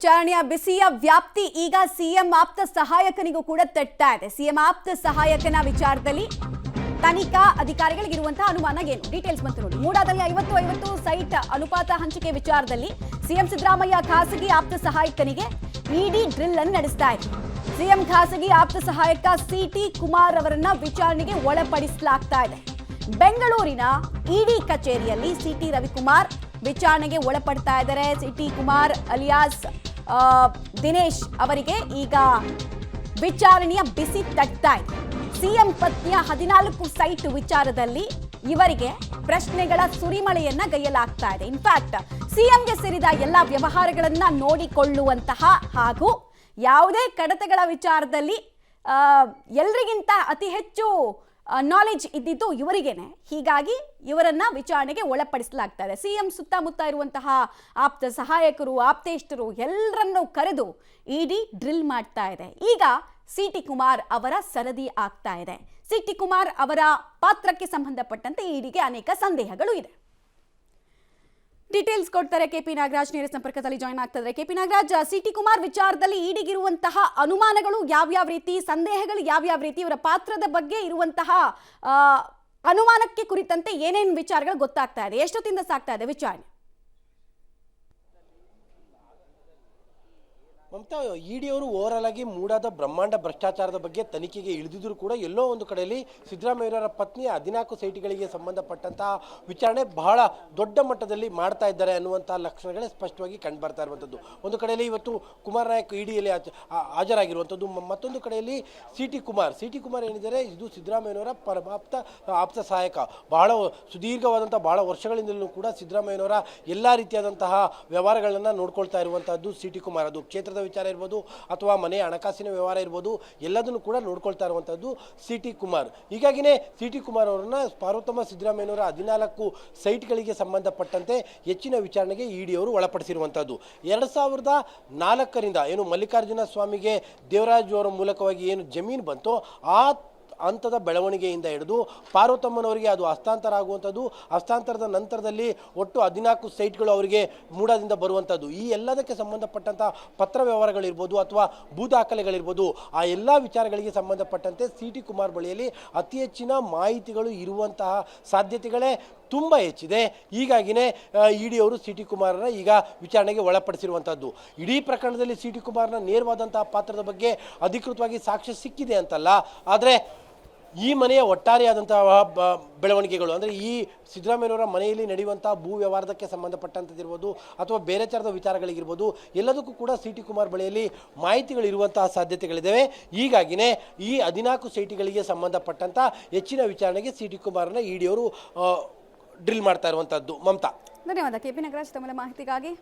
ವಿಚಾರಣೆಯ ಬಿಸಿಯ ವ್ಯಾಪ್ತಿ ಈಗ ಸಿಎಂ ಆಪ್ತ ಸಹಾಯಕನಿಗೂ ಕೂಡ ತಟ್ತಾ ಇದೆ. ಸಿಎಂ ಆಪ್ತ ಸಹಾಯಕನ ವಿಚಾರದಲ್ಲಿ ತನಿಖಾ ಅಧಿಕಾರಿಗಳಿಗಿರುವಂತಹ ಅನುಮಾನ ಏನು? ಡೀಟೇಲ್ಸ್ ಬಂತು ನೋಡಿ. ಮೂಡಾದಲ್ಲಿ 50-50 ಸೈಟ್ ಅನುಪಾತ ಹಂಚಿಕೆ ವಿಚಾರದಲ್ಲಿ ಸಿಎಂ ಸಿದ್ದರಾಮಯ್ಯ ಖಾಸಗಿ ಆಪ್ತ ಸಹಾಯಕನಿಗೆ ಇಡಿ ಡ್ರಿಲ್ ಅನ್ನು ನಡೆಸ್ತಾ ಇದೆ. ಸಿಎಂ ಖಾಸಗಿ ಆಪ್ತ ಸಹಾಯಕ ಸಿಟಿ ಕುಮಾರ್ ಅವರನ್ನ ವಿಚಾರಣೆಗೆ ಒಳಪಡಿಸಲಾಗ್ತಾ ಇದೆ. ಬೆಂಗಳೂರಿನ ಇಡಿ ಕಚೇರಿಯಲ್ಲಿ ಸಿಟಿ ರವಿಕುಮಾರ್ ವಿಚಾರಣೆಗೆ ಒಳಪಡ್ತಾ ಇದ್ದಾರೆ. ಸಿಟಿ ಕುಮಾರ್ ಅಲಿಯಾಸ್ ದಿನೇಶ್ ಅವರಿಗೆ ಈಗ ವಿಚಾರಣೆಯ ಬಿಸಿ ತಟ್ತಾ ಇದೆ. ಸಿಎಂ ಪತ್ನಿಯ 14 ಸೈಟ್ ವಿಚಾರದಲ್ಲಿ ಇವರಿಗೆ ಪ್ರಶ್ನೆಗಳ ಸುರಿಮಳೆಯನ್ನ ಗೈಯಲಾಗ್ತಾ ಇದೆ. ಇನ್ಫ್ಯಾಕ್ಟ್ ಸಿಎಂಗೆ ಸೇರಿದ ಎಲ್ಲ ವ್ಯವಹಾರಗಳನ್ನ ನೋಡಿಕೊಳ್ಳುವಂತಹ ಹಾಗೂ ಯಾವುದೇ ಕಡತಗಳ ವಿಚಾರದಲ್ಲಿ ಎಲ್ರಿಗಿಂತ ಅತಿ ಹೆಚ್ಚು ನಾಲೆಜ್ ಇದ್ದಿದ್ದು ಇವರಿಗೇನೆ. ಹೀಗಾಗಿ ಇವರನ್ನ ವಿಚಾರಣೆಗೆ ಒಳಪಡಿಸಲಾಗ್ತಾ ಇದೆ. ಸಿಎಂ ಸುತ್ತಮುತ್ತ ಇರುವಂತಹ ಆಪ್ತ ಸಹಾಯಕರು, ಆಪ್ತೇಷ್ಟರು ಎಲ್ಲರನ್ನೂ ಕರೆದು ಇಡಿ ಡ್ರಿಲ್ ಮಾಡ್ತಾ ಇದೆ. ಈಗ ಸಿಟಿ ಕುಮಾರ್ ಅವರ ಸರದಿ ಆಗ್ತಾ ಇದೆ. ಸಿಟಿ ಕುಮಾರ್ ಅವರ ಪಾತ್ರಕ್ಕೆ ಸಂಬಂಧಪಟ್ಟಂತೆ ಇಡಿಗೆ ಅನೇಕ ಸಂದೇಹಗಳು ಇದೆ. ಡೀಟೇಲ್ಸ್ ಕೊಡ್ತಾರೆ ಕೆಪಿ ನಾಗರಾಜ್, ನೇರ ಸಂಪರ್ಕದಲ್ಲಿ ಜಾಯ್ನ್ ಆಗ್ತಿದ್ದಾರೆ. ಕೆಪಿ ನಾಗರಾಜ್, ಸಿಟಿ ಕುಮಾರ್ ವಿಚಾರದಲ್ಲಿ ಈಡಿಗಿರುವಂತಹ ಅನುಮಾನಗಳು ಯಾವ್ಯಾವ ರೀತಿ, ಸಂದೇಹಗಳು ಯಾವ್ಯಾವ ರೀತಿ, ಇವರ ಪಾತ್ರದ ಬಗ್ಗೆ ಇರುವಂತಹ ಅನುಮಾನಕ್ಕೆ ಕುರಿತಂತೆ ಏನೇನು ವಿಚಾರಗಳು ಗೊತ್ತಾಗ್ತಾ ಇದೆ, ಎಷ್ಟೊತ್ತಿಂದ ಸಾಗ್ತಾ ಇದೆ ವಿಚಾರಣೆ? ಮಮತಾ, ಇಡಿಯವರು ಓವರಾಲ್ ಆಗಿ ಮೂಡಾದ ಬ್ರಹ್ಮಾಂಡ ಭ್ರಷ್ಟಾಚಾರದ ಬಗ್ಗೆ ತನಿಖೆಗೆ ಇಳಿದಿದ್ರು ಕೂಡ ಎಲ್ಲೋ ಒಂದು ಕಡೆಯಲ್ಲಿ ಸಿದ್ದರಾಮಯ್ಯರ ಪತ್ನಿಯ 14 ಸೈಟ್ಗಳಿಗೆ ಸಂಬಂಧಪಟ್ಟಂತಹ ವಿಚಾರಣೆ ಬಹಳ ದೊಡ್ಡ ಮಟ್ಟದಲ್ಲಿ ಮಾಡ್ತಾ ಇದ್ದಾರೆ ಅನ್ನುವಂತಹ ಲಕ್ಷಣಗಳೇ ಸ್ಪಷ್ಟವಾಗಿ ಕಂಡು ಬರ್ತಾ ಇರುವಂಥದ್ದು. ಒಂದು ಕಡೆಯಲ್ಲಿ ಇವತ್ತು ಕುಮಾರ್ ನಾಯಕ್ ಇಡಿಯಲ್ಲಿ ಹಾಜರಾಗಿರುವಂಥದ್ದು, ಮತ್ತೊಂದು ಕಡೆಯಲ್ಲಿ ಸಿಟಿ ಕುಮಾರ್ ಏನಿದ್ದಾರೆ ಇದು ಸಿದ್ದರಾಮಯ್ಯನವರ ಆಪ್ತ ಸಹಾಯಕ. ಬಹಳ ಸುದೀರ್ಘವಾದಂಥ ಬಹಳ ವರ್ಷಗಳಿಂದಲೂ ಕೂಡ ಸಿದ್ದರಾಮಯ್ಯನವರ ಎಲ್ಲ ರೀತಿಯಾದಂತಹ ವ್ಯವಹಾರಗಳನ್ನು ನೋಡ್ಕೊಳ್ತಾ ಇರುವಂತಹದ್ದು ಸಿಟಿ ಕುಮಾರ್. ಅದು ಕ್ಷೇತ್ರದ ವಿಚಾರ ಇರ್ಬೋದು ಅಥವಾ ಮನೆಯ ಹಣಕಾಸಿನ ವ್ಯವಹಾರ ಇರ್ಬೋದು, ಎಲ್ಲದನ್ನು ಕೂಡ ನೋಡ್ಕೊಳ್ತಾ ಇರುವಂತಹದ್ದು ಸಿಟಿ ಕುಮಾರ್. ಹೀಗಾಗಿನೇ ಸಿಟಿ ಕುಮಾರ್ ಅವರನ್ನ ಪಾರ್ವತಮ್ಮ ಸಿದ್ದರಾಮಯ್ಯನವರ 14 ಸೈಟ್ಗಳಿಗೆ ಸಂಬಂಧಪಟ್ಟಂತೆ ಹೆಚ್ಚಿನ ವಿಚಾರಣೆಗೆ ಇಡಿಯವರು ಒಳಪಡಿಸಿರುವಂತಹದ್ದು. 2004ರಿಂದ ಏನು ಮಲ್ಲಿಕಾರ್ಜುನ ಸ್ವಾಮಿಗೆ ದೇವರಾಜ್ ಅವರ ಮೂಲಕವಾಗಿ ಏನು ಜಮೀನು ಬಂತೋ ಆ ಹಂತದ ಬೆಳವಣಿಗೆಯಿಂದ ಹಿಡಿದು ಪಾರ್ವತಮ್ಮನವರಿಗೆ ಅದು ಹಸ್ತಾಂತರ ಆಗುವಂಥದ್ದು, ಹಸ್ತಾಂತರದ ನಂತರದಲ್ಲಿ ಒಟ್ಟು 14 ಸೈಟ್ಗಳು ಅವರಿಗೆ ಮೂಡಾದಿಂದ ಬರುವಂಥದ್ದು, ಈ ಎಲ್ಲದಕ್ಕೆ ಸಂಬಂಧಪಟ್ಟಂಥ ಪತ್ರ ವ್ಯವಹಾರಗಳಿರ್ಬೋದು ಅಥವಾ ಭೂ ದಾಖಲೆಗಳಿರ್ಬೋದು, ಆ ಎಲ್ಲ ವಿಚಾರಗಳಿಗೆ ಸಂಬಂಧಪಟ್ಟಂತೆ ಸಿಟಿ ಕುಮಾರ್ ಬಳಿಯಲ್ಲಿ ಅತಿ ಹೆಚ್ಚಿನ ಮಾಹಿತಿಗಳು ಇರುವಂತಹ ಸಾಧ್ಯತೆಗಳೇ ತುಂಬ ಹೆಚ್ಚಿದೆ. ಹೀಗಾಗಿನೇ ಇಡಿಯವರು ಸಿಟಿ ಕುಮಾರನ ಈಗ ವಿಚಾರಣೆಗೆ ಒಳಪಡಿಸಿರುವಂಥದ್ದು. ಇಡೀ ಪ್ರಕರಣದಲ್ಲಿ ಸಿಟಿ ಕುಮಾರ್ನ ನೇರವಾದಂತಹ ಪಾತ್ರದ ಬಗ್ಗೆ ಅಧಿಕೃತವಾಗಿ ಸಾಕ್ಷ್ಯ ಸಿಕ್ಕಿದೆ ಅಂತಲ್ಲ, ಆದರೆ ಈ ಮನೆಯ ಒಟ್ಟಾರೆಯಾದಂತಹ ಬೆಳವಣಿಗೆಗಳು ಅಂದರೆ ಈ ಸಿದ್ದರಾಮಯ್ಯನವರ ಮನೆಯಲ್ಲಿ ನಡೆಯುವಂತಹ ಭೂ ವ್ಯವಹಾರಕ್ಕೆ ಸಂಬಂಧಪಟ್ಟಂಥದ್ದಿರ್ಬೋದು ಅಥವಾ ಬೇರೆ ಥರದ ವಿಚಾರಗಳಿಗಿರ್ಬೋದು, ಎಲ್ಲದಕ್ಕೂ ಕೂಡ ಸಿಟಿ ಕುಮಾರ್ ಬಳಿಯಲ್ಲಿ ಮಾಹಿತಿಗಳಿರುವಂತಹ ಸಾಧ್ಯತೆಗಳಿದ್ದಾವೆ. ಹೀಗಾಗಿನೇ ಈ 14 ಸೈಟ್ಗಳಿಗೆ ಸಂಬಂಧಪಟ್ಟಂಥ ಹೆಚ್ಚಿನ ವಿಚಾರಣೆಗೆ ಸಿಟಿ ಕುಮಾರ್ನ ಇಡಿಯವರು ಡ್ರಿಲ್ ಮಾಡ್ತಾ ಇರುವಂಥದ್ದು. ಮಮತಾ, ಧನ್ಯವಾದ ಕೆಪಿ ನಾಗರಾಜ್ ತಮ್ಮ ಮಾಹಿತಿಗಾಗಿ.